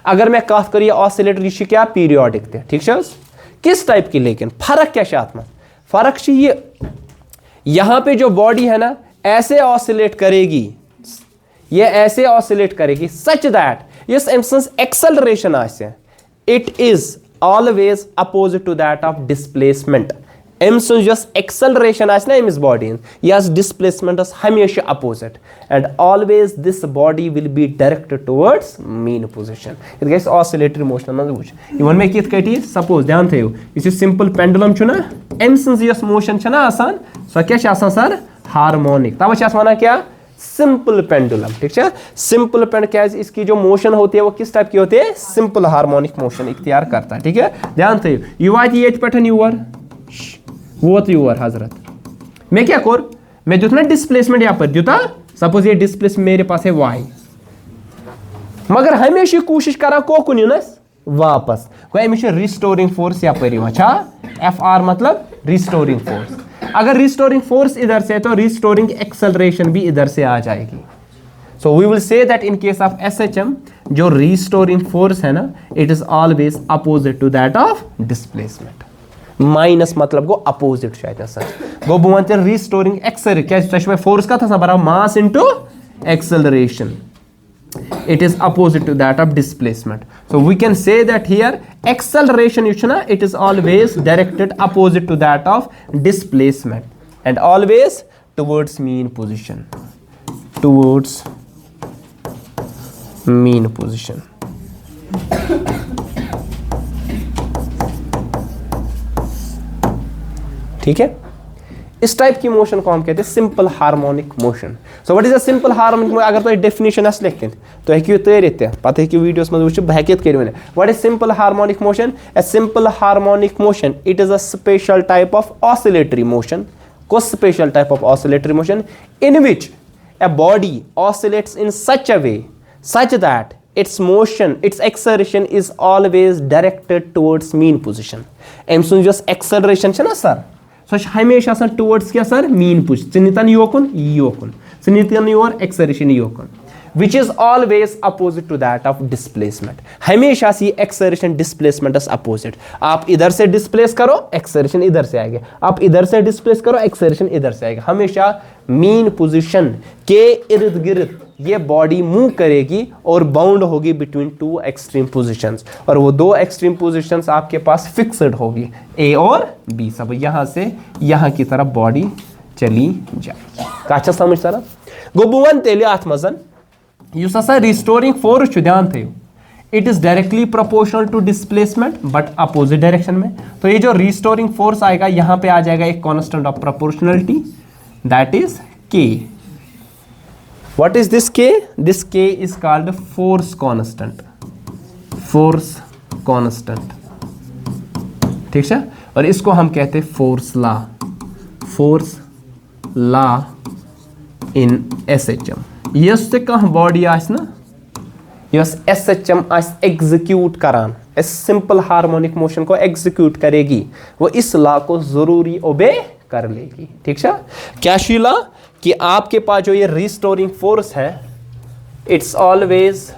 अगर मैं कत कर यह ऑसिलेटर यह क्या पीरियोडिक ते ठीक है किस टाइप की लेकिन फर्क क्या अत में फर्क ये यहाँ पे जो बॉडी है ना ऐसे ऑसिलेट करेगी ये ऐसे ऑसिलेट करेगी सच दैट यस एम्संस एक्सेलरेशन आसे it is always opposite to that of displacement एम्संस जस एक्सेलरेशन आसे ना एमिस बॉडी यस डिस्प्लेसमेंट हमेशा opposite and always this body will be directed towards mean position it गैस ऑसिलेटरी मोशन मज वुच वन मे कित कटी सपोज ध्यान थो यह सिंपल पेंडुलम ना एम्संस यस मोशन ना आसान सो क्या सर हार्मोनिक तब वन क्या सिंपल पेंडुलम ठीक है सिंपल पेंड क्या इसकी जो मोशन होती है वो किस टाइप की होती है सिंपल हार्मोनिक मोशन इख्तियार करता है ठीक है ध्यान थो यह वात ये पे योर वोत योर हजरत मैं क्या कोर मैं दुत ना डिस्प्लेसमेंट यहाँ पर दुता सपोज ये डिस्प्लेसमेंट मेरे पास है y मगर हमेशा कोशिश करा कोकुन युनस वापस अमिश रिस्टोरिंग फोर्स यहाँ पर FR मतलब रिस्टोरिंग फोर्स अगर रिस्टोरिंग फोर्स इधर से है तो रिस्टोरिंग एक्सेलरेशन भी इधर से आ जाएगी so we will say that in case of SHM जो रिस्टोरिंग फोर्स है ना it is always opposite to that of displacement minus मतलब गो अपोजिट शायद सर गो बह वन रिस्टोरिंग एक्सेलरेशन क्या फोर्स का था बराबर mass into acceleration it is opposite to that of displacement so we can say that here acceleration it is always directed opposite to that of displacement and always towards mean position ठीक है इस type की motion को हम कहते हैं simple harmonic motion so what is a simple harmonic अगर तुम डेफिनेशन लिखन तो हेकू तरित पे हेकू वीडियोस मज वो बह कर वन what is simple harmonic motion a simple harmonic motion it is a special type of oscillatory motion कुछ special type of oscillatory motion in which a body oscillates in such a way such that its motion its acceleration is always directed towards mean position एम सुन जो acceleration ना सर सो हमेशा towards क्या सर मीन पुश नितन योकुन स्नितन योर एक्सरेशन योकन which is always opposite to that of displacement. हमेशा सी एक्सरेशन डिस्प्लेसमेंट अपोजिट। आप इधर से डिस्प्लेस करो एक्सरेशन इधर से आएगा, आप इधर से डिस्प्लेस करो एक्सरेशन इधर से आएगा। हमेशा मीन पोजीशन के इर्द गिर्द ये बॉडी मूव करेगी और बाउंड होगी बिटवीन टू एक्सट्रीम पोजीशंस, और वो दो एक्सट्रीम पोजीशंस आपके पास फिक्स्ड होगी ए और बी। सब यहां से यहां की तरफ बॉडी चली जाएगी। अच्छा समझ सारा गोबुवन तेले अथ मजन युस हसा रिस्टोरिंग फोर्स छु ध्यान थयो it is directly proportional to displacement but opposite direction में। तो ये जो रिस्टोरिंग फोर्स आएगा यहां पे आ जाएगा एक constant of proportionality that is के। व्हाट इज दिस के? दिस के is called force constant, force constant, ठीक है। और इसको हम कहते हैं force law, force law in SHM। Yes कह बॉडी ना यस SHM एग्जीक्यूट करान, सिंपल हार्मोनिक मोशन को एग्जीक्यूट करेगी, वो इस लॉ को जरूरी ओबे कर लेगी, ठीक है। क्या शीला कि आपके पास जो ये रिस्टोरिंग फोर्स है it's always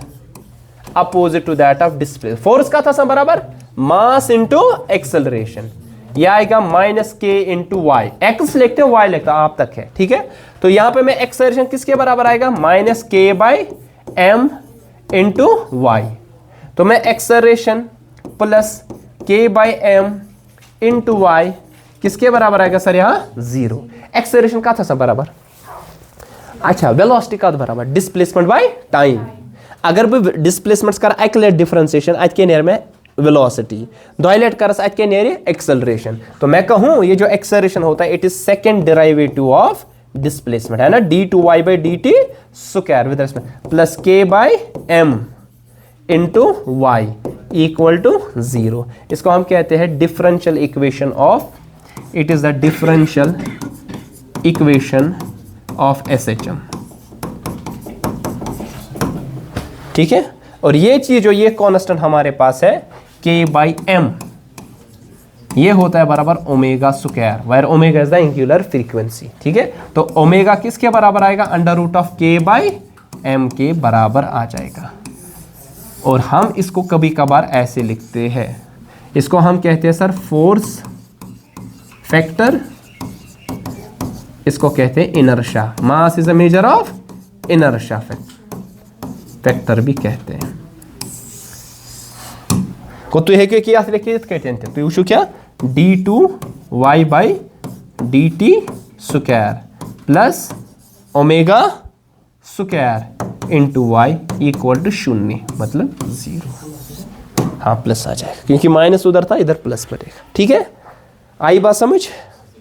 opposite to that of displace. Force का था सब बराबर मास इंटू एक्सेलरेशन, यह आएगा माइनस के इंटू वाई। एक्स लिखते हो वाई लिखते हो आप तक है, ठीक है। तो यहां पे मैं एक्सेलरेशन किसके बराबर आएगा माइनस के बाई एम इंटू वाई। तो मैं acceleration plus K by M into Y किसके बराबर आएगा सर यहां जीरो। एक्सेलरेशन का था सब बराबर, अच्छा वेलोसिटी का बराबर डिस्प्लेसमेंट बाय टाइम। अगर बह डिस्प्लेसमेंट कर अक लट डिफरेंशिएशन अत के नेर में वेलोसिटी, दो लट करस अत के नेर एक्सेलरेशन। तो मैं कहूं ये जो एक्सेलरेशन होता है it is second derivative of displacement, है ना, d2y by dt square with respect plus k by m into Y equal to 0। इसको हम कहते हैं differential equation of, it is the differential equation of SHM, ठीक है। और ये चीज जो ये कांस्टेंट हमारे पास है k बाई m, ये होता है बराबर omega square, where omega is the angular frequency, ठीक है। तो ओमेगा किसके बराबर आएगा under root of k by m के बराबर आ जाएगा। और हम इसको कभी कभार ऐसे लिखते हैं, इसको हम कहते हैं सर फोर्स फैक्टर, इसको कहते हैं inertia. Mass is a measure of inertia factor भी कहते हैं। को तु हेके किया लिखित कहते हैं तो वुचु क्या d2y by dt square plus omega square into Y equal to 0 मतलब 0। हाँ प्लस आ जाएगा क्योंकि माइनस उधर था, इधर प्लस पड़ेगा, ठीक है। आई बात समझ,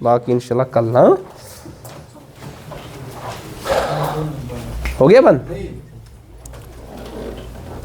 बाकी इंशाल्लाह कल ना हो गया बंद।